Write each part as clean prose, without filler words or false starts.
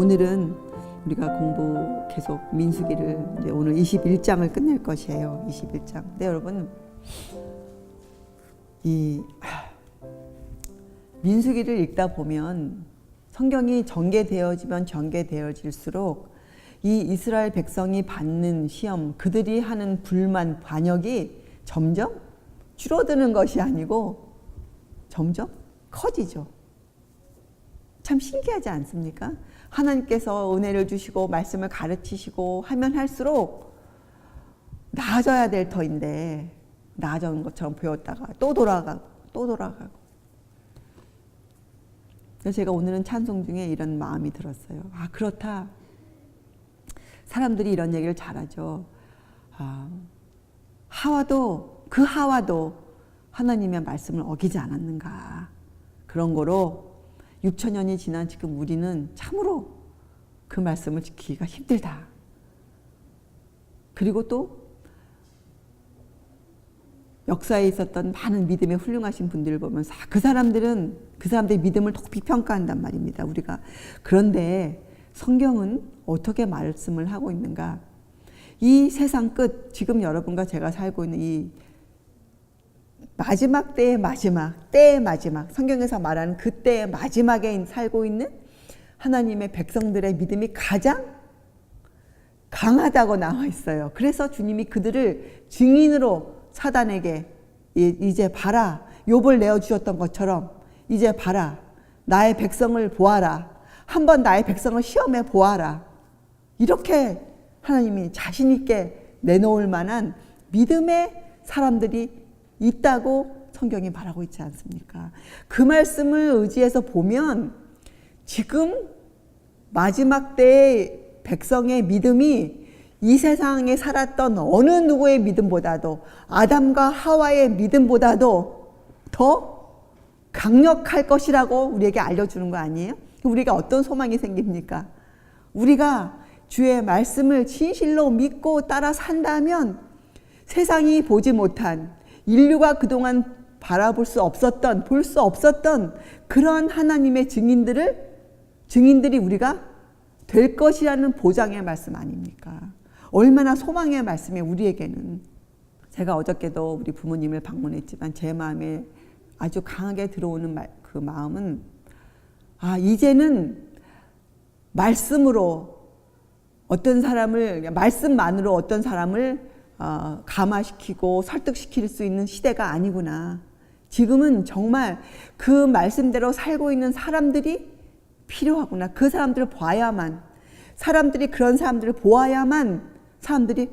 오늘은 우리가 공부 계속 민수기를 이제 오늘 21장을 끝낼 것이에요. 21장. 근데 여러분 이 민수기를 읽다 보면 성경이 전개되어지면 전개되어질수록 이 이스라엘 백성이 받는 시험, 그들이 하는 불만, 반역이 점점 줄어드는 것이 아니고 점점 커지죠. 참 신기하지 않습니까? 하나님께서 은혜를 주시고 말씀을 가르치시고 하면 할수록 나아져야 될 터인데 나아진 것처럼 보였다가 또 돌아가고 또 돌아가고. 그래서 제가 오늘은 찬송 중에 이런 마음이 들었어요. 아, 그렇다. 사람들이 이런 얘기를 잘하죠. 하와도 하나님의 말씀을 어기지 않았는가. 그런 거로 6천년이 지난 지금 우리는 참으로 그 말씀을 지키기가 힘들다. 그리고 또 역사에 있었던 많은 믿음에 훌륭하신 분들을 보면서 그 사람들의 믿음을 높이 평가한단 말입니다. 우리가. 그런데 성경은 어떻게 말씀을 하고 있는가? 이 세상 끝, 지금 여러분과 제가 살고 있는 이 마지막 때의 마지막, 성경에서 말하는 그 때의 마지막에 살고 있는 하나님의 백성들의 믿음이 가장 강하다고 나와 있어요. 그래서 주님이 그들을 증인으로 사단에게 이제 봐라, 욥을 내어주셨던 것처럼 이제 봐라, 나의 백성을 보아라, 한번 나의 백성을 시험해 보아라, 이렇게 하나님이 자신 있게 내놓을 만한 믿음의 사람들이 있다고 성경이 말하고 있지 않습니까? 그 말씀을 의지해서 보면 지금 마지막 때의 백성의 믿음이 이 세상에 살았던 어느 누구의 믿음보다도, 아담과 하와의 믿음보다도 더 강력할 것이라고 우리에게 알려주는 거 아니에요? 우리가 어떤 소망이 생깁니까? 우리가 주의 말씀을 진실로 믿고 따라 산다면 세상이 보지 못한, 인류가 그동안 바라볼 수 없었던, 볼 수 없었던 그러한 하나님의 증인들이 우리가 될 것이라는 보장의 말씀 아닙니까? 얼마나 소망의 말씀이 우리에게는. 제가 어저께도 우리 부모님을 방문했지만 제 마음에 아주 강하게 들어오는 그 마음은, 이제는 말씀으로 말씀만으로 어떤 사람을 감화시키고 설득시킬 수 있는 시대가 아니구나. 지금은 정말 그 말씀대로 살고 있는 사람들이 필요하구나. 그 사람들을 봐야만, 그런 사람들을 보아야만 사람들이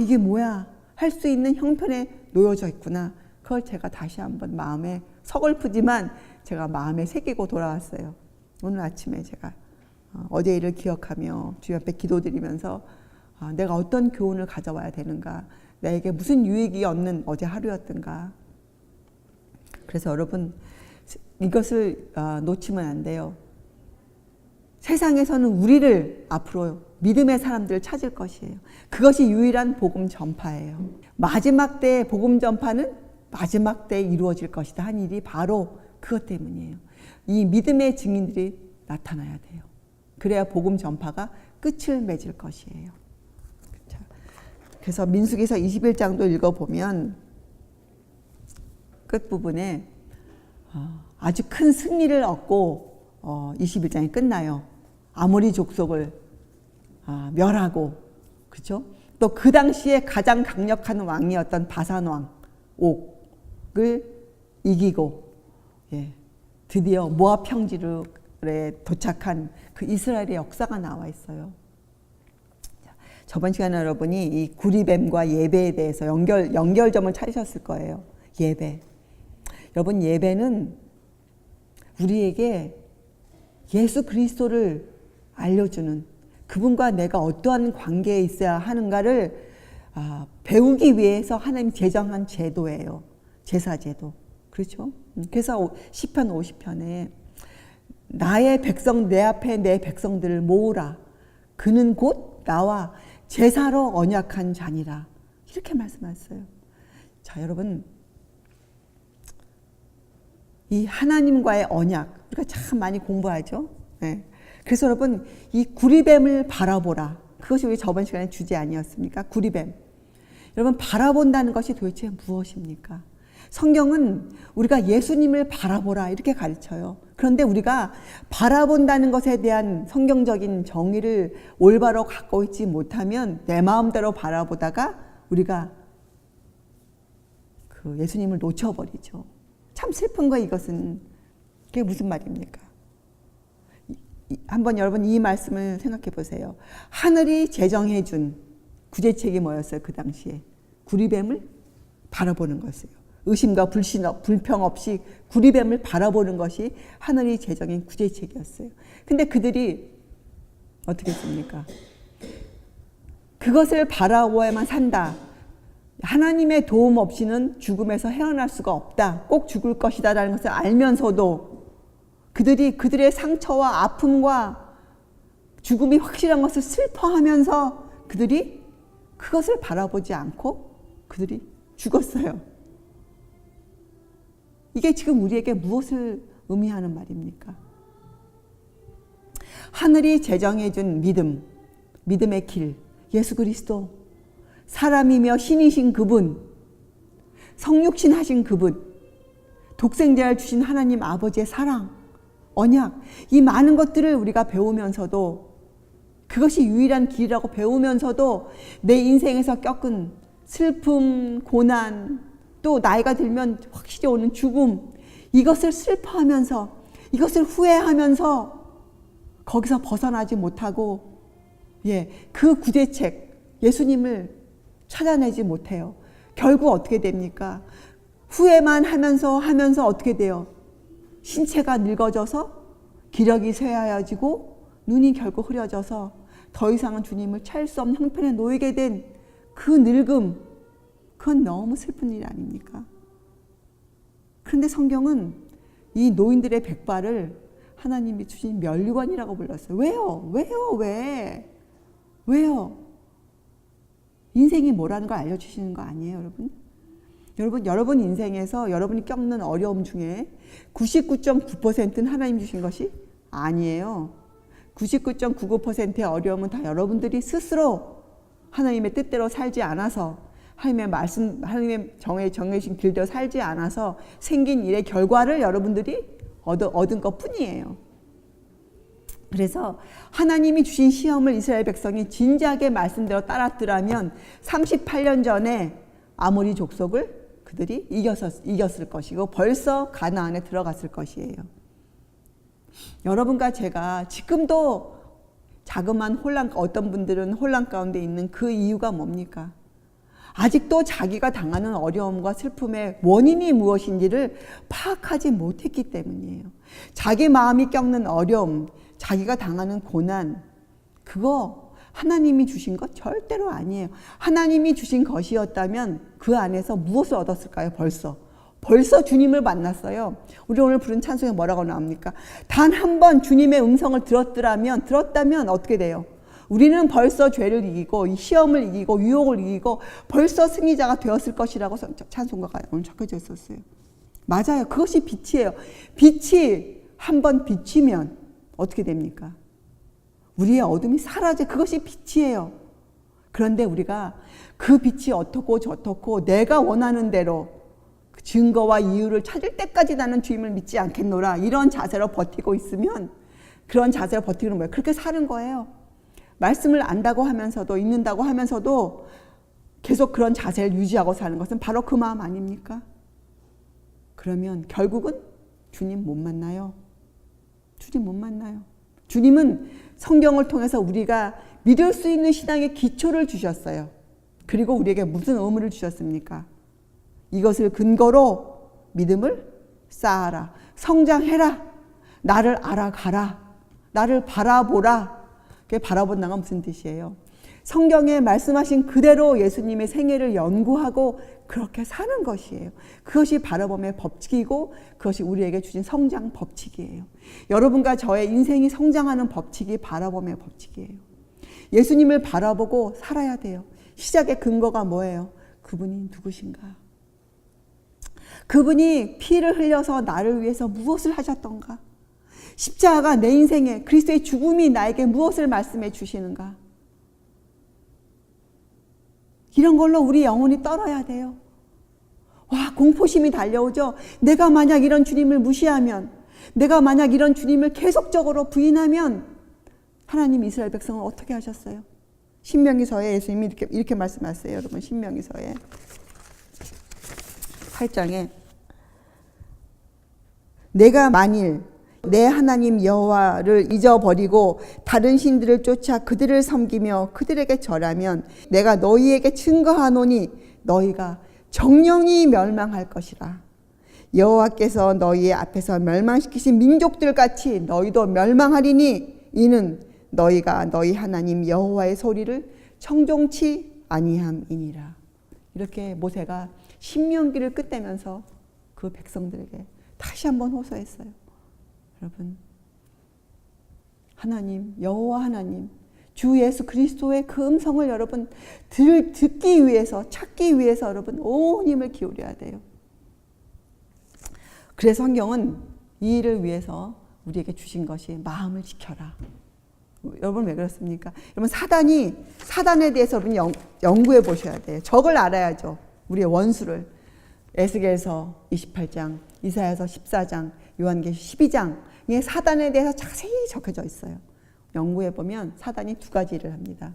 이게 뭐야 할 수 있는 형편에 놓여져 있구나. 그걸 제가 다시 한번 마음에, 서글프지만 제가 마음에 새기고 돌아왔어요. 오늘 아침에 제가 어제 일을 기억하며 주님 앞에 기도드리면서 내가 어떤 교훈을 가져와야 되는가, 나에게 무슨 유익이 얻는 어제 하루였던가. 그래서 여러분 이것을 놓치면 안 돼요. 세상에서는 우리를 앞으로 믿음의 사람들을 찾을 것이에요. 그것이 유일한 복음 전파예요. 마지막 때의 복음 전파는 마지막 때에 이루어질 것이다 한 일이 바로 그것 때문이에요. 이 믿음의 증인들이 나타나야 돼요. 그래야 복음 전파가 끝을 맺을 것이에요. 그래서 민수기서 21장도 읽어보면 끝부분에 아주 큰 승리를 얻고 21장이 끝나요. 아모리 족속을 멸하고, 그렇죠? 또 그 당시에 가장 강력한 왕이었던 바산 왕 옥을 이기고, 드디어 모압 평지에 도착한 그 이스라엘의 역사가 나와 있어요. 저번 시간에 여러분이 이 구리뱀과 예배에 대해서 연결점을 찾으셨을 거예요. 예배. 여러분, 예배는 우리에게 예수 그리스도를 알려주는, 그분과 내가 어떠한 관계에 있어야 하는가를 배우기 위해서 하나님 제정한 제도예요. 제사제도. 그렇죠? 그래서 시편 50편에 나의 백성, 내 앞에 내 백성들을 모으라. 그는 곧 나와 제사로 언약한 자니라. 이렇게 말씀하셨어요. 자, 여러분, 이 하나님과의 언약, 우리가 참 많이 공부하죠. 그래서 여러분, 이 구리뱀을 바라보라. 그것이 우리 저번 시간에 주제 아니었습니까? 구리뱀. 여러분, 바라본다는 것이 도대체 무엇입니까? 성경은 우리가 예수님을 바라보라 이렇게 가르쳐요. 그런데 우리가 바라본다는 것에 대한 성경적인 정의를 올바로 갖고 있지 못하면 내 마음대로 바라보다가 우리가 그 예수님을 놓쳐버리죠. 참 슬픈 거 이것은. 그게 무슨 말입니까? 한번 여러분 이 말씀을 생각해 보세요. 하늘이 제정해 준 구제책이 뭐였어요? 그 당시에 구리뱀을 바라보는 것이에요. 의심과 불평 없이 구리뱀을 바라보는 것이 하늘이 제정인 구제책이었어요. 근데 그들이 어떻게 했습니까? 그것을 바라보아야만 산다. 하나님의 도움 없이는 죽음에서 헤어날 수가 없다. 꼭 죽을 것이다라는 것을 알면서도 그들의 상처와 아픔과 죽음이 확실한 것을 슬퍼하면서 그들이 그것을 바라보지 않고 그들이 죽었어요. 이게 지금 우리에게 무엇을 의미하는 말입니까? 하늘이 제정해 준 믿음, 믿음의 길, 예수 그리스도, 사람이며 신이신 그분, 성육신 하신 그분, 독생자를 주신 하나님 아버지의 사랑, 언약, 이 많은 것들을 우리가 배우면서도 그것이 유일한 길이라고 배우면서도 내 인생에서 겪은 슬픔, 고난, 또 나이가 들면 확실히 오는 죽음, 이것을 슬퍼하면서 이것을 후회하면서 거기서 벗어나지 못하고 그 구제책 예수님을 찾아내지 못해요. 결국 어떻게 됩니까? 후회만 하면서 어떻게 돼요? 신체가 늙어져서 기력이 쇠하여지고 눈이 결국 흐려져서 더 이상은 주님을 찾을 수 없는 형편에 놓이게 된 그 늙음, 그건 너무 슬픈 일 아닙니까? 그런데 성경은 이 노인들의 백발을 하나님이 주신 멸류관이라고 불렀어요. 왜요? 인생이 뭐라는 걸 알려주시는 거 아니에요, 여러분? 여러분 인생에서 여러분이 겪는 어려움 중에 99.9%는 하나님 주신 것이 아니에요. 99.99%의 어려움은 다 여러분들이 스스로 하나님의 뜻대로 살지 않아서, 하나님의 말씀, 하나님의 정해진 길대로 살지 않아서 생긴 일의 결과를 여러분들이 얻은 것 뿐이에요. 그래서 하나님이 주신 시험을 이스라엘 백성이 진지하게 말씀대로 따랐더라면 38년 전에 아모리 족속을 그들이 이겼을 것이고 벌써 가나안에 들어갔을 것이에요. 여러분과 제가 지금도 자그마한 혼란, 어떤 분들은 혼란 가운데 있는 그 이유가 뭡니까? 아직도 자기가 당하는 어려움과 슬픔의 원인이 무엇인지를 파악하지 못했기 때문이에요. 자기 마음이 겪는 어려움, 자기가 당하는 고난, 그거 하나님이 주신 것 절대로 아니에요. 하나님이 주신 것이었다면 그 안에서 무엇을 얻었을까요? 벌써 주님을 만났어요. 우리 오늘 부른 찬송에 뭐라고 나옵니까? 단 한 번 주님의 음성을 들었다면 어떻게 돼요? 우리는 벌써 죄를 이기고 이 시험을 이기고 유혹을 이기고 벌써 승리자가 되었을 것이라고 찬송가가 오늘 적혀져 있었어요. 맞아요. 그것이 빛이에요. 빛이 한 번 비치면 어떻게 됩니까? 우리의 어둠이 사라져. 그것이 빛이에요. 그런데 우리가 그 빛이 어떻고 저떻고 내가 원하는 대로 증거와 이유를 찾을 때까지 나는 주님을 믿지 않겠노라, 이런 자세로 버티고 있으면, 그런 자세로 버티는 거예요. 그렇게 사는 거예요. 말씀을 안다고 하면서도, 읽는다고 하면서도 계속 그런 자세를 유지하고 사는 것은 바로 그 마음 아닙니까? 그러면 결국은 주님 못 만나요. 주님 못 만나요. 주님은 성경을 통해서 우리가 믿을 수 있는 신앙의 기초를 주셨어요. 그리고 우리에게 무슨 의무를 주셨습니까? 이것을 근거로 믿음을 쌓아라. 성장해라. 나를 알아가라. 나를 바라보라. 그게 바라본다는 건 무슨 뜻이에요? 성경에 말씀하신 그대로 예수님의 생애를 연구하고 그렇게 사는 것이에요. 그것이 바라봄의 법칙이고 그것이 우리에게 주신 성장 법칙이에요. 여러분과 저의 인생이 성장하는 법칙이 바라봄의 법칙이에요. 예수님을 바라보고 살아야 돼요. 시작의 근거가 뭐예요? 그분이 누구신가? 그분이 피를 흘려서 나를 위해서 무엇을 하셨던가? 십자가가 내 인생에 그리스도의 죽음이 나에게 무엇을 말씀해 주시는가? 이런 걸로 우리 영혼이 떨어야 돼요. 와, 공포심이 달려오죠. 내가 만약 이런 주님을 무시하면, 내가 만약 이런 주님을 계속적으로 부인하면 하나님 이스라엘 백성을 어떻게 하셨어요? 신명기서에 예수님이 이렇게 말씀하세요. 여러분, 신명기서에 8장에 내가 만일 내 하나님 여호와를 잊어버리고 다른 신들을 쫓아 그들을 섬기며 그들에게 절하면 내가 너희에게 증거하노니 너희가 정령이 멸망할 것이라. 여호와께서 너희의 앞에서 멸망시키신 민족들 같이 너희도 멸망하리니 이는 너희가 너희 하나님 여호와의 소리를 청종치 아니함이니라. 이렇게 모세가 신명기를 끝내면서 그 백성들에게 다시 한번 호소했어요. 여러분, 하나님, 여호와 하나님, 주 예수 그리스도의 그 음성을 여러분 듣기 위해서, 찾기 위해서 여러분 온 힘을 기울여야 돼요. 그래서 성경은 이 일을 위해서 우리에게 주신 것이 마음을 지켜라. 여러분 왜 그렇습니까? 여러분 사단에 대해서 여러분 연구해 보셔야 돼요. 적을 알아야죠. 우리의 원수를. 에스겔서 28장, 이사야서 14장, 요한계시 12장에 사단에 대해서 자세히 적혀져 있어요. 연구해 보면 사단이 두 가지를 합니다.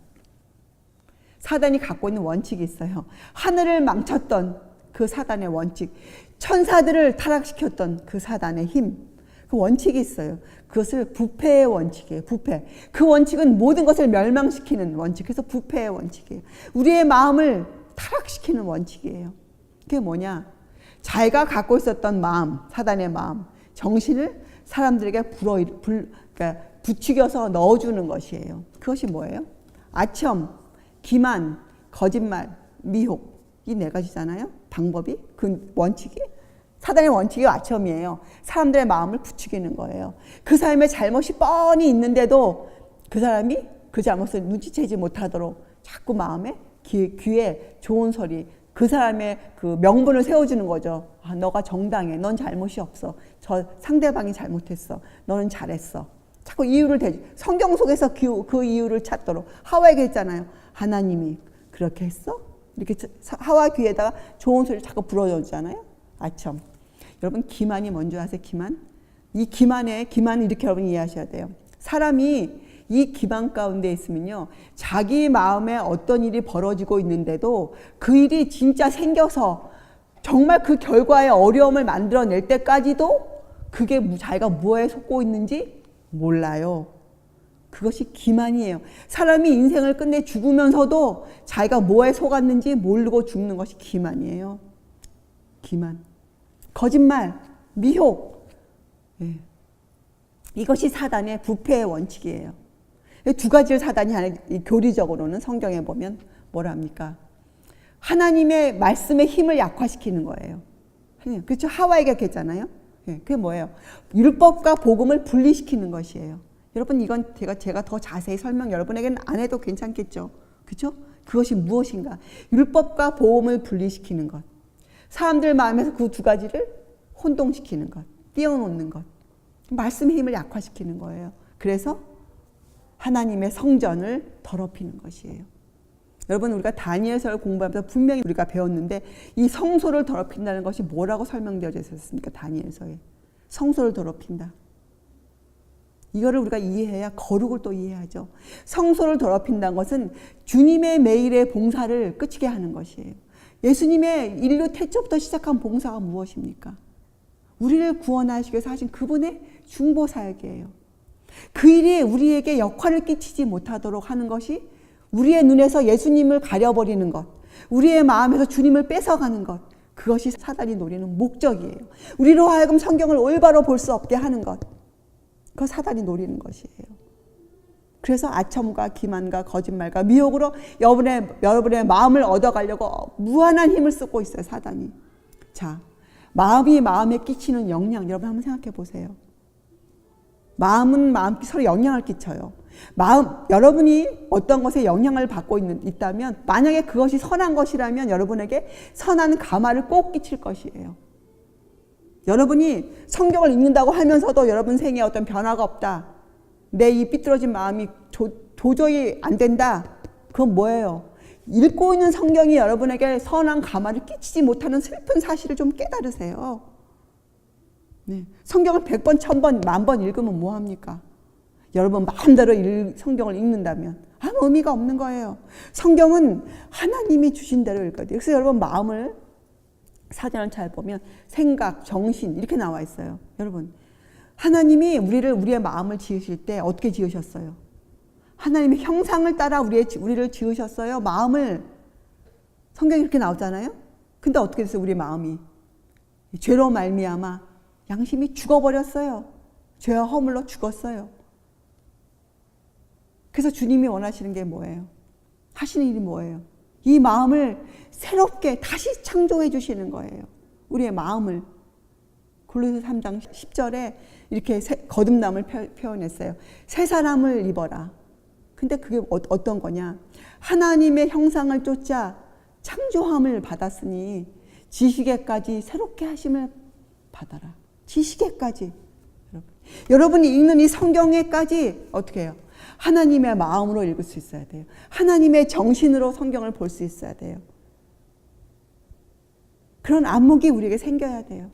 사단이 갖고 있는 원칙이 있어요. 하늘을 망쳤던 그 사단의 원칙, 천사들을 타락시켰던 그 사단의 힘, 그 원칙이 있어요. 그것을 부패의 원칙이에요. 부패. 그 원칙은 모든 것을 멸망시키는 원칙. 그래서 부패의 원칙이에요. 우리의 마음을 타락시키는 원칙이에요. 그게 뭐냐? 자기가 갖고 있었던 마음, 사단의 마음, 정신을 사람들에게 그러니까 부추겨서 넣어주는 것이에요. 그것이 뭐예요? 아첨, 기만, 거짓말, 미혹. 이 네 가지잖아요. 방법이, 그 원칙이. 사단의 원칙이 아첨이에요. 사람들의 마음을 부추기는 거예요. 그 사람의 잘못이 뻔히 있는데도 그 사람이 그 잘못을 눈치채지 못하도록 자꾸 마음에 귀에 좋은 소리, 그 사람의 그 명분을 세워주는 거죠. 아, 너가 정당해. 넌 잘못이 없어. 저 상대방이 잘못했어. 너는 잘했어. 자꾸 이유를 대지. 성경 속에서 그 이유를 찾도록. 하와에게 했잖아요. 하나님이 그렇게 했어? 이렇게 하와 귀에다가 좋은 소리를 자꾸 불어주잖아요. 아첨. 여러분, 기만이 뭔지 아세요? 기만? 이 기만을 이렇게 여러분 이해하셔야 돼요. 사람이 이 기만 가운데 있으면요, 자기 마음에 어떤 일이 벌어지고 있는데도 그 일이 진짜 생겨서 정말 그 결과에 어려움을 만들어낼 때까지도 그게 자기가 뭐에 속고 있는지 몰라요. 그것이 기만이에요. 사람이 인생을 끝내 죽으면서도 자기가 뭐에 속았는지 모르고 죽는 것이 기만이에요. 기만. 거짓말, 미혹. 예. 이것이 사단의 부패의 원칙이에요. 두 가지를 사단이 하는, 교리적으로는 성경에 보면 뭐라 합니까? 하나님의 말씀의 힘을 약화시키는 거예요. 그렇죠? 하와에게 했잖아요. 예, 그게 뭐예요? 율법과 복음을 분리시키는 것이에요. 여러분, 이건 제가 더 자세히 설명 여러분에게는 안 해도 괜찮겠죠? 그렇죠? 그것이 무엇인가? 율법과 복음을 분리시키는 것. 사람들 마음에서 그 두 가지를 혼동시키는 것, 띄워놓는 것. 말씀의 힘을 약화시키는 거예요. 그래서 하나님의 성전을 더럽히는 것이에요. 여러분, 우리가 다니엘서를 공부하면서 분명히 우리가 배웠는데 이 성소를 더럽힌다는 것이 뭐라고 설명되어 있었습니까? 다니엘서에. 성소를 더럽힌다. 이거를 우리가 이해해야 거룩을 또 이해하죠. 성소를 더럽힌다는 것은 주님의 매일의 봉사를 끝이게 하는 것이에요. 예수님의 인류 태초부터 시작한 봉사가 무엇입니까? 우리를 구원하시기 위해서 하신 그분의 중보사역이에요. 그 일이 우리에게 역할을 끼치지 못하도록 하는 것이 우리의 눈에서 예수님을 가려버리는 것, 우리의 마음에서 주님을 뺏어가는 것, 그것이 사단이 노리는 목적이에요. 우리로 하여금 성경을 올바로 볼 수 없게 하는 것, 그거 사단이 노리는 것이에요. 그래서 아첨과 기만과 거짓말과 미혹으로 여러분의 마음을 얻어가려고 무한한 힘을 쓰고 있어요, 사단이. 자, 마음이 마음에 끼치는 영향, 여러분 한번 생각해 보세요. 마음은 서로 영향을 끼쳐요. 여러분이 어떤 것에 영향을 받고 있다면, 만약에 그것이 선한 것이라면 여러분에게 선한 감화를 꼭 끼칠 것이에요. 여러분이 성경을 읽는다고 하면서도 여러분 생에 어떤 변화가 없다. 내 이 삐뚤어진 마음이 도저히 안 된다. 그건 뭐예요? 읽고 있는 성경이 여러분에게 선한 감화를 끼치지 못하는 슬픈 사실을 좀 깨달으세요. 네. 성경을 100번, 1000번, 10,000번 읽으면 뭐합니까? 여러분 마음대로 성경을 읽는다면 아무 의미가 없는 거예요. 성경은 하나님이 주신 대로 읽어야 돼요. 그래서 여러분 마음을 사전을 잘 보면 생각, 정신 이렇게 나와 있어요. 여러분 하나님이 우리의 마음을 지으실 때 어떻게 지으셨어요? 하나님의 형상을 따라 우리를 지으셨어요. 마음을. 성경이 이렇게 나오잖아요. 근데 어떻게 됐어요? 우리의 마음이 죄로 말미암아 양심이 죽어버렸어요. 죄와 허물로 죽었어요. 그래서 주님이 원하시는 게 뭐예요? 하시는 일이 뭐예요? 이 마음을 새롭게 다시 창조해 주시는 거예요. 우리의 마음을. 골로새 3장 10절에 이렇게 거듭남을 표현했어요. 새 사람을 입어라. 근데 그게 어떤 거냐? 하나님의 형상을 쫓아 창조함을 받았으니 지식에까지 새롭게 하심을 받아라. 지식에까지. 여러분이 읽는 이 성경에까지 어떻게 해요? 하나님의 마음으로 읽을 수 있어야 돼요. 하나님의 정신으로 성경을 볼 수 있어야 돼요. 그런 안목이 우리에게 생겨야 돼요.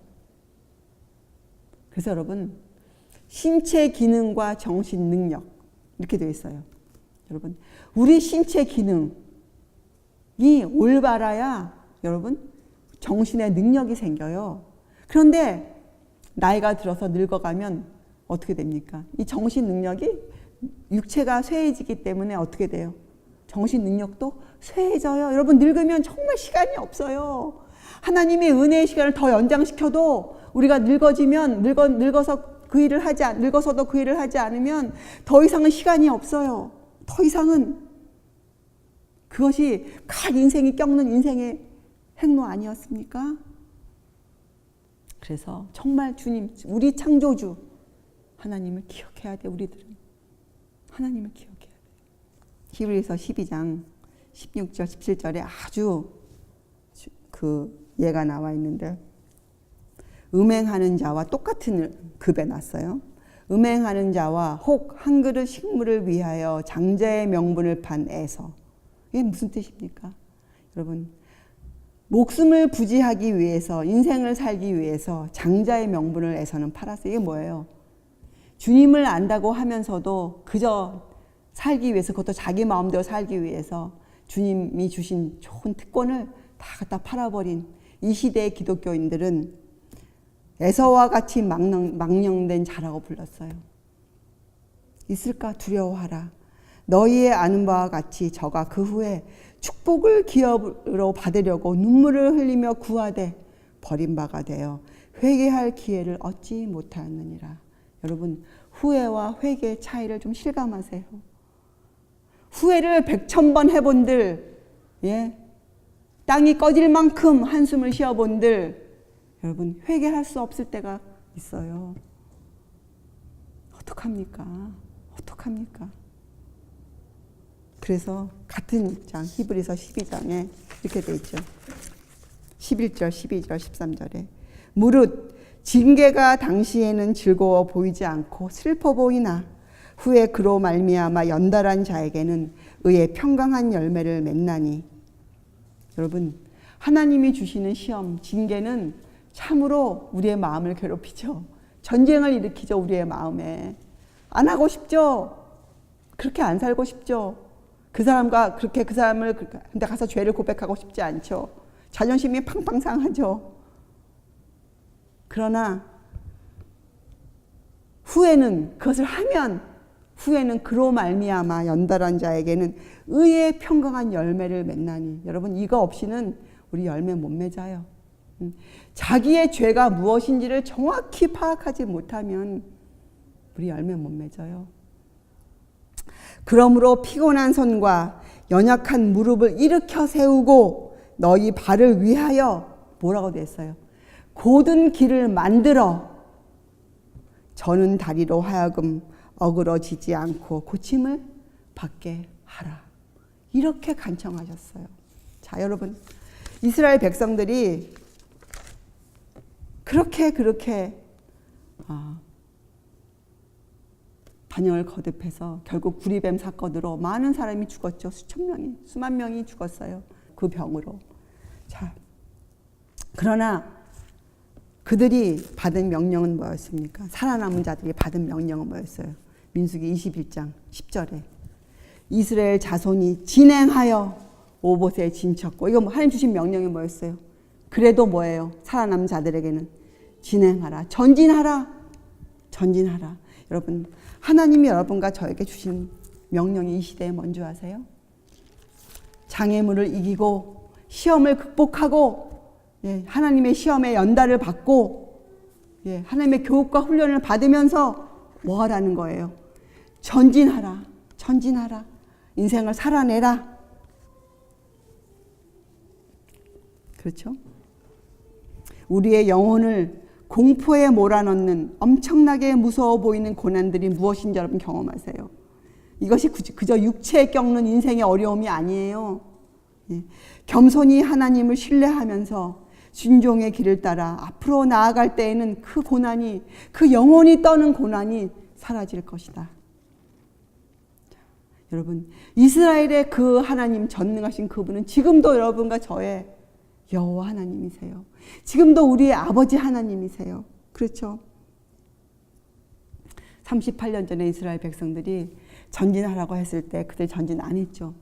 그래서 여러분 신체 기능과 정신 능력 이렇게 되어 있어요. 여러분 우리 신체 기능이 올바라야 여러분 정신의 능력이 생겨요. 그런데 나이가 들어서 늙어가면 어떻게 됩니까? 이 정신 능력이 육체가 쇠해지기 때문에 어떻게 돼요? 정신 능력도 쇠해져요. 여러분 늙으면 정말 시간이 없어요. 하나님의 은혜의 시간을 더 연장시켜도 우리가 늙어지면 늙어서도 그 일을 하지 않으면 더 이상은 시간이 없어요. 더 이상은 그것이 각 인생이 겪는 인생의 행로 아니었습니까? 그래서 정말 주님, 우리 창조주 하나님을 기억해야 돼. 우리들은 하나님을 기억해야 돼. 히브리서 12장 16절 17절에 아주 그 예가 나와 있는데 음행하는 자와 똑같은 급에 놨어요. 음행하는 자와 혹 한 그릇 식물을 위하여 장자의 명분을 판 에서. 이게 무슨 뜻입니까? 여러분 목숨을 부지하기 위해서 인생을 살기 위해서 장자의 명분을 에서는 팔았어요. 이게 뭐예요? 주님을 안다고 하면서도 그저 살기 위해서 그것도 자기 마음대로 살기 위해서 주님이 주신 좋은 특권을 다 갖다 팔아버린 이 시대의 기독교인들은 에서와 같이 망령된 자라고 불렀어요. 있을까 두려워하라. 너희의 아는 바와 같이 저가 그 후에 축복을 기업으로 받으려고 눈물을 흘리며 구하되 버림바가 되어 회개할 기회를 얻지 못하였느니라. 여러분 후회와 회개의 차이를 좀 실감하세요. 후회를 100,000번 해본들, 땅이 꺼질 만큼 한숨을 쉬어본들, 여러분 회개할 수 없을 때가 있어요. 어떡합니까? 그래서 같은 장 히브리서 12장에 이렇게 돼 있죠. 11절, 12절, 13절에 무릇 징계가 당시에는 즐거워 보이지 않고 슬퍼 보이나 후에 그로 말미암아 연달한 자에게는 의의 평강한 열매를 맺나니. 여러분 하나님이 주시는 시험, 징계는 참으로 우리의 마음을 괴롭히죠. 전쟁을 일으키죠. 우리의 마음에. 안 하고 싶죠. 그렇게 안 살고 싶죠. 그 사람을 근데 가서 죄를 고백하고 싶지 않죠. 자존심이 팡팡 상하죠. 그러나 후에는 그것을 하면 후에는 그로 말미암아 연달한 자에게는 의의 평강한 열매를 맺나니. 여러분 이거 없이는 우리 열매 못 맺어요. 자기의 죄가 무엇인지를 정확히 파악하지 못하면 우리 열매 못 맺어요. 그러므로 피곤한 손과 연약한 무릎을 일으켜 세우고 너희 발을 위하여 뭐라고 됐어요? 곧은 길을 만들어 저는 다리로 하여금 어그러지지 않고 고침을 받게 하라. 이렇게 간청하셨어요. 자, 여러분 이스라엘 백성들이 그렇게 반역을 거듭해서 결국 구리뱀 사건으로 많은 사람이 죽었죠. 수만 명이 죽었어요. 그 병으로. 자, 그러나 그들이 받은 명령은 뭐였습니까? 살아남은 자들이 받은 명령은 뭐였어요? 민수기 21장 10절에 이스라엘 자손이 진행하여 오봇에 진쳤고, 이거 하나님 주신 명령이 뭐였어요? 그래도 뭐예요? 살아남은 자들에게는 진행하라, 전진하라. 여러분, 하나님이 여러분과 저에게 주신 명령이 이 시대에 뭔지 아세요? 장애물을 이기고 시험을 극복하고, 하나님의 시험에 연달을 받고, 하나님의 교육과 훈련을 받으면서 뭐 하라는 거예요? 전진하라. 인생을 살아내라. 그렇죠? 우리의 영혼을 공포에 몰아넣는 엄청나게 무서워 보이는 고난들이 무엇인지 여러분 경험하세요. 이것이 그저 육체에 겪는 인생의 어려움이 아니에요. 겸손히 하나님을 신뢰하면서 순종의 길을 따라 앞으로 나아갈 때에는 그 고난이, 그 영혼이 떠는 고난이 사라질 것이다. 여러분, 이스라엘의 그 하나님, 전능하신 그분은 지금도 여러분과 저의 여호와 하나님이세요. 지금도 우리의 아버지 하나님이세요. 그렇죠? 38년 전에 이스라엘 백성들이 전진하라고 했을 때 그들 전진 안 했죠.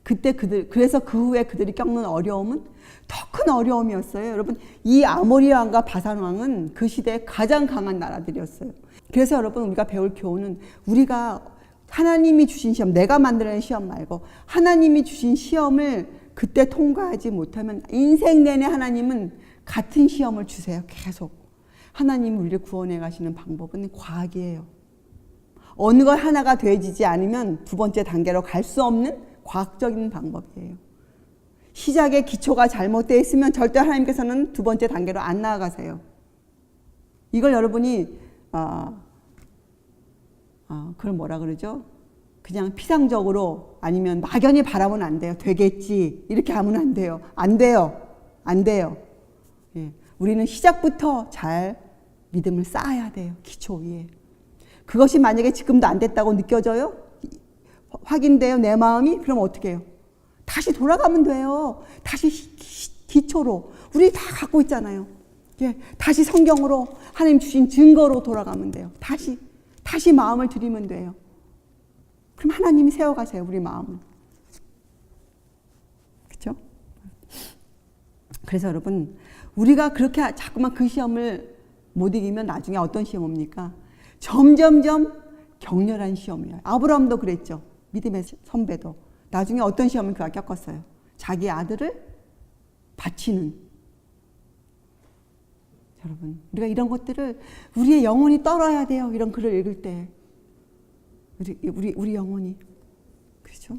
그래서 그 후에 그들이 겪는 어려움은 더 큰 어려움이었어요. 여러분, 이 아모리 왕과 바산 왕은 그 시대에 가장 강한 나라들이었어요. 그래서 여러분, 우리가 배울 교훈은, 우리가 하나님이 주신 시험, 내가 만들어낸 시험 말고 하나님이 주신 시험을 그때 통과하지 못하면 인생 내내 하나님은 같은 시험을 주세요. 계속. 하나님이 우리를 구원해 가시는 방법은 과학이에요. 어느 것 하나가 되어지지 않으면 두 번째 단계로 갈 수 없는 과학적인 방법이에요. 시작의 기초가 잘못되어 있으면 절대 하나님께서는 두 번째 단계로 안 나아가세요. 이걸 여러분이 그걸 뭐라 그러죠? 그냥 피상적으로 아니면 막연히 바라보면 안 돼요. 되겠지, 이렇게 하면 안 돼요. 안 돼요. 우리는 시작부터 잘 믿음을 쌓아야 돼요. 기초 위에. 그것이 만약에 지금도 안 됐다고 느껴져요? 확인돼요, 내 마음이? 그럼 어떻게 해요? 다시 돌아가면 돼요. 다시 기초로. 우리 다 갖고 있잖아요. 다시 성경으로, 하나님 주신 증거로 돌아가면 돼요. 다시 마음을 들이면 돼요. 그럼 하나님이 세워가세요, 우리 마음을. 그렇죠? 그래서 여러분, 우리가 그렇게 자꾸만 그 시험을 못 이기면 나중에 어떤 시험 옵니까? 점점점 격렬한 시험이에요. 아브라함도 그랬죠. 믿음의 선배도. 나중에 어떤 시험을 그가 겪었어요? 자기 아들을 바치는. 여러분, 우리가 이런 것들을, 우리의 영혼이 떨어야 돼요. 이런 글을 읽을 때. 우리 영혼이. 그렇죠?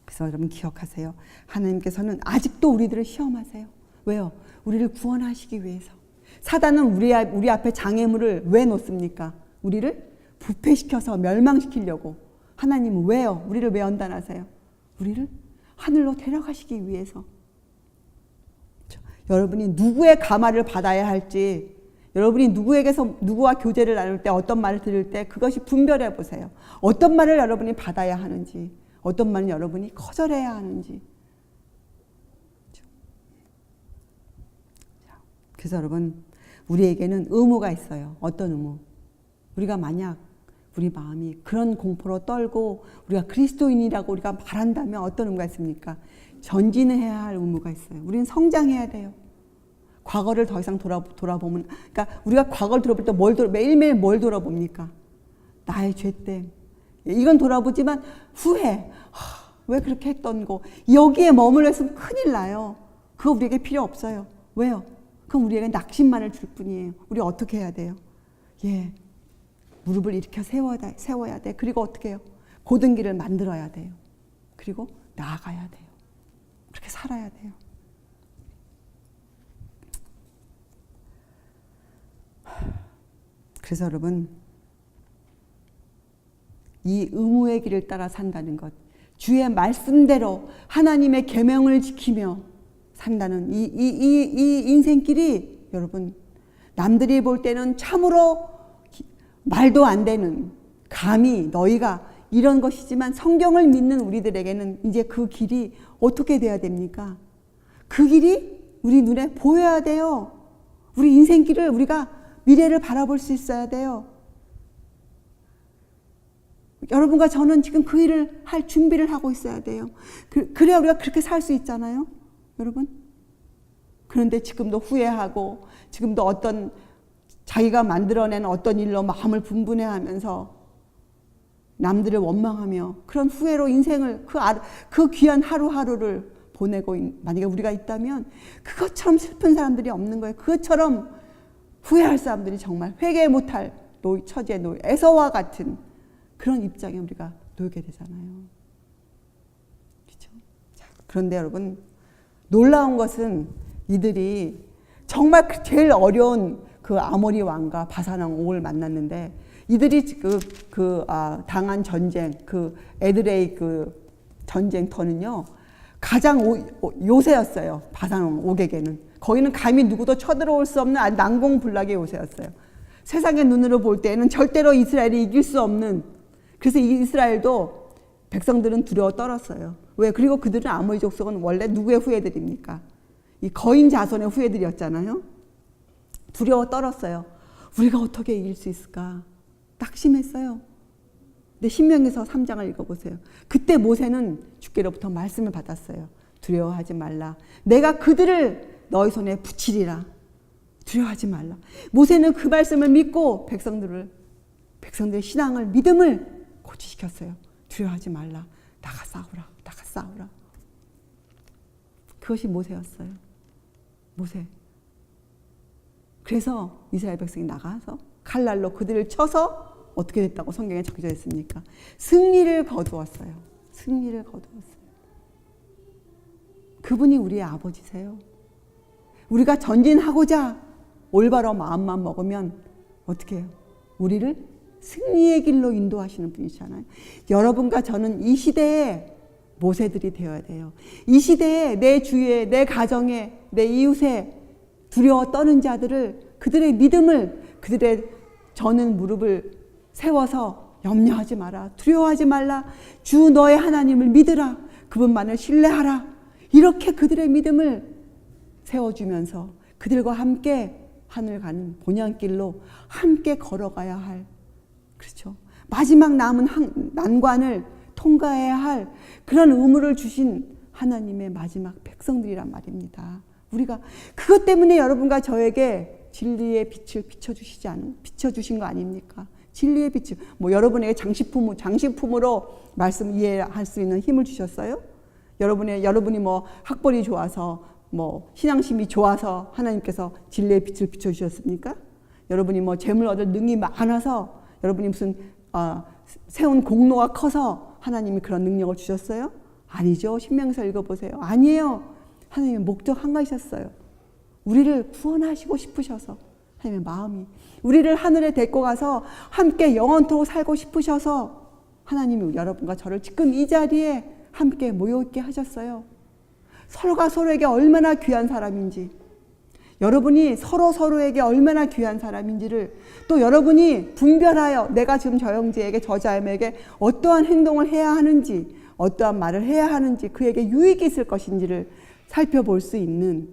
그래서 여러분 기억하세요. 하나님께서는 아직도 우리들을 시험하세요. 왜요? 우리를 구원하시기 위해서. 사단은 우리 앞에 장애물을 왜 놓습니까? 우리를 부패시켜서 멸망시키려고. 하나님은 왜요? 우리를 왜 연단하세요? 우리를 하늘로 데려가시기 위해서. 그렇죠? 여러분이 누구의 감화를 받아야 할지, 여러분이 누구와 교제를 나눌 때, 어떤 말을 들을 때 그것이 분별해 보세요. 어떤 말을 여러분이 받아야 하는지, 어떤 말은 여러분이 거절해야 하는지. 그렇죠? 그래서 여러분, 우리에게는 의무가 있어요. 어떤 의무? 우리가 만약 우리 마음이 그런 공포로 떨고 우리가 그리스도인이라고 우리가 말한다면 어떤 의무가 있습니까? 전진해야 할 의무가 있어요. 우리는 성장해야 돼요. 과거를 더 이상 돌아보면, 그러니까 우리가 과거를 돌아볼 때 매일매일 뭘 돌아봅니까? 나의 죄됨. 이건 돌아보지만 후회. 왜 그렇게 했던 거. 여기에 머물러 있으면 큰일 나요. 그거 우리에게 필요 없어요. 왜요? 그럼 우리에게 낙심만을 줄 뿐이에요. 우리 어떻게 해야 돼요? 무릎을 일으켜 세워야 돼. 그리고 어떻게 해요? 고든 길을 만들어야 돼요. 그리고 나아가야 돼요. 그렇게 살아야 돼요. 그래서 여러분, 이 의무의 길을 따라 산다는 것, 주의 말씀대로 하나님의 계명을 지키며 산다는 이 인생길이 여러분, 남들이 볼 때는 참으로 말도 안 되는, 감히 너희가 이런 것이지만 성경을 믿는 우리들에게는 이제 그 길이 어떻게 돼야 됩니까? 그 길이 우리 눈에 보여야 돼요. 우리 인생길을 우리가 미래를 바라볼 수 있어야 돼요. 여러분과 저는 지금 그 일을 할 준비를 하고 있어야 돼요. 그래야 우리가 그렇게 살 수 있잖아요, 여러분. 그런데 지금도 후회하고, 지금도 어떤 자기가 만들어낸 어떤 일로 마음을 분분해하면서 남들을 원망하며 그런 후회로 인생을 그 귀한 하루하루를 보내고, 만약에 우리가 있다면 그것처럼 슬픈 사람들이 없는 거예요. 그것처럼 후회할 사람들이 정말 회개 못할 처지에 에서와 같은 그런 입장에 우리가 놓이게 되잖아요. 그렇죠? 그런데 여러분, 놀라운 것은 이들이 정말 제일 어려운 그 아모리 왕과 바산 왕을 만났는데, 이들이 당한 전쟁, 그 에드레이 그 전쟁터는요, 가장 요새였어요. 바산 왕 옥에게는. 거기는 감히 누구도 쳐들어올 수 없는 난공불락의 요새였어요. 세상의 눈으로 볼 때는 절대로 이스라엘이 이길 수 없는, 그래서 이스라엘도 백성들은 두려워 떨었어요. 왜? 그리고 그들은 아모리 족속은 원래 누구의 후예들입니까? 이 거인 자손의 후예들이었잖아요. 두려워 떨었어요. 우리가 어떻게 이길 수 있을까? 낙심했어요. 근데 신명기서 3장을 읽어보세요. 그때 모세는 주께로부터 말씀을 받았어요. 두려워하지 말라. 내가 그들을 너희 손에 붙이리라. 두려워하지 말라. 모세는 그 말씀을 믿고 백성들의 신앙을, 믿음을 고치시켰어요. 두려워하지 말라. 나가 싸우라. 나가 싸우라. 그것이 모세였어요. 모세. 그래서 이스라엘 백성이 나가서 칼날로 그들을 쳐서 어떻게 됐다고 성경에 적혀져 있습니까? 승리를 거두었어요. 승리를 거두었어요. 그분이 우리의 아버지세요. 우리가 전진하고자 올바로 마음만 먹으면 어떻게 해요? 우리를 승리의 길로 인도하시는 분이잖아요. 여러분과 저는 이 시대에 모세들이 되어야 돼요. 이 시대에 내 주위에, 내 가정에, 내 이웃에 두려워 떠는 자들을, 그들의 믿음을, 그들의 저는 무릎을 세워서 염려하지 마라. 두려워하지 말라. 주 너의 하나님을 믿으라. 그분만을 신뢰하라. 이렇게 그들의 믿음을 세워주면서 그들과 함께 하늘 가는 본향길로 함께 걸어가야 할, 그렇죠, 마지막 남은 난관을 통과해야 할 그런 의무를 주신 하나님의 마지막 백성들이란 말입니다. 우리가 그것 때문에 여러분과 저에게 진리의 빛을 비춰주신 거 아닙니까? 진리의 빛을, 여러분에게 장식품으로 말씀 이해할 수 있는 힘을 주셨어요? 여러분이 학벌이 좋아서 신앙심이 좋아서 하나님께서 진리의 빛을 비춰주셨습니까? 여러분이 재물 얻을 능력이 많아서, 여러분이 무슨 세운 공로가 커서 하나님이 그런 능력을 주셨어요? 아니죠. 신명기서 읽어보세요. 아니에요. 하나님의 목적 한 가지셨어요. 우리를 구원하시고 싶으셔서, 하나님의 마음이 우리를 하늘에 데리고 가서 함께 영원토록 살고 싶으셔서 하나님이 여러분과 저를 지금 이 자리에 함께 모여있게 하셨어요. 서로가 서로에게 얼마나 귀한 사람인지, 여러분이 서로에게 얼마나 귀한 사람인지를 또 여러분이 분별하여 내가 지금 저 형제에게, 저 자매에게 어떠한 행동을 해야 하는지, 어떠한 말을 해야 하는지, 그에게 유익이 있을 것인지를 살펴볼 수 있는,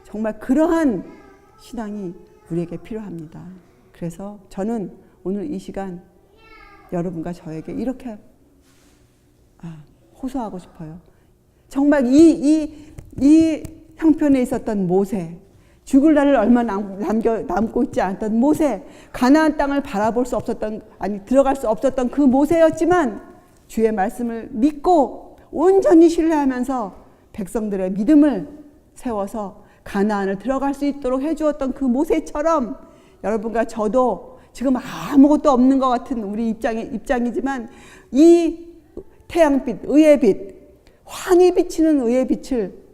정말 그러한 신앙이 우리에게 필요합니다. 그래서 저는 오늘 이 시간 여러분과 저에게 이렇게 호소하고 싶어요. 정말 이 형편에 있었던 모세, 죽을 날을 얼마 남고 있지 않았던 모세, 가나안 땅을 바라볼 수 없었던, 들어갈 수 없었던 그 모세였지만 주의 말씀을 믿고 온전히 신뢰하면서 백성들의 믿음을 세워서 가나안을 들어갈 수 있도록 해주었던 그 모세처럼 여러분과 저도 지금 아무것도 없는 것 같은 우리 입장이지만 이 태양빛, 의의 빛, 환히 비치는 의의 빛을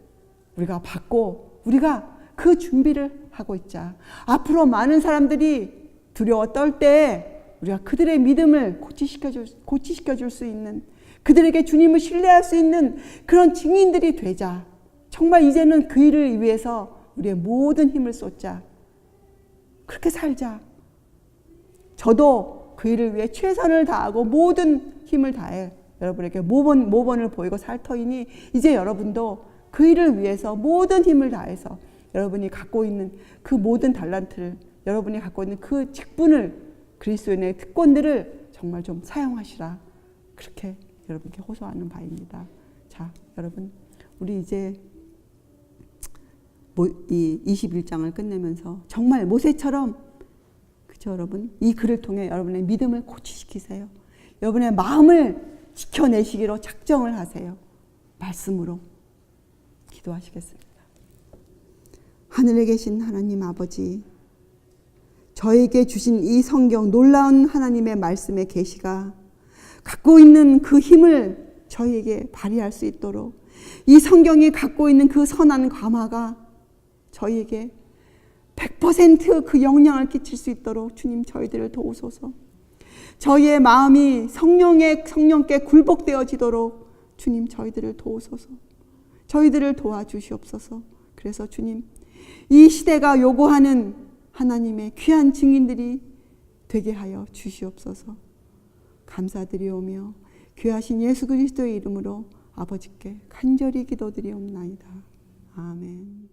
우리가 받고 우리가 그 준비를 하고 있자. 앞으로 많은 사람들이 두려워 떨 때 우리가 그들의 믿음을 고치시켜줄 수 있는, 그들에게 주님을 신뢰할 수 있는 그런 증인들이 되자. 정말 이제는 그 일을 위해서 우리의 모든 힘을 쏟자. 그렇게 살자. 저도 그 일을 위해 최선을 다하고 모든 힘을 다해 여러분에게 모범을 보이고 살 터이니 이제 여러분도 그 일을 위해서 모든 힘을 다해서 여러분이 갖고 있는 그 모든 달란트를, 여러분이 갖고 있는 그 직분을, 그리스도인의 특권들을 정말 좀 사용하시라. 그렇게 여러분께 호소하는 바입니다. 자, 여러분, 우리 이제 이 21장을 끝내면서 정말 모세처럼, 그죠, 여러분? 이 글을 통해 여러분의 믿음을 고취시키세요. 여러분의 마음을 지켜내시기로 작정을 하세요. 말씀으로 기도하시겠습니다. 하늘에 계신 하나님 아버지, 저에게 주신 이 성경, 놀라운 하나님의 말씀의 계시가 갖고 있는 그 힘을 저희에게 발휘할 수 있도록, 이 성경이 갖고 있는 그 선한 감화가 저희에게 100% 그 영향을 끼칠 수 있도록 주님 저희들을 도우소서. 저희의 마음이 성령께 굴복되어지도록 주님 저희들을 도우소서. 저희들을 도와주시옵소서. 그래서 주님, 이 시대가 요구하는 하나님의 귀한 증인들이 되게 하여 주시옵소서. 감사드리오며 귀하신 예수 그리스도의 이름으로 아버지께 간절히 기도드리옵나이다. 아멘.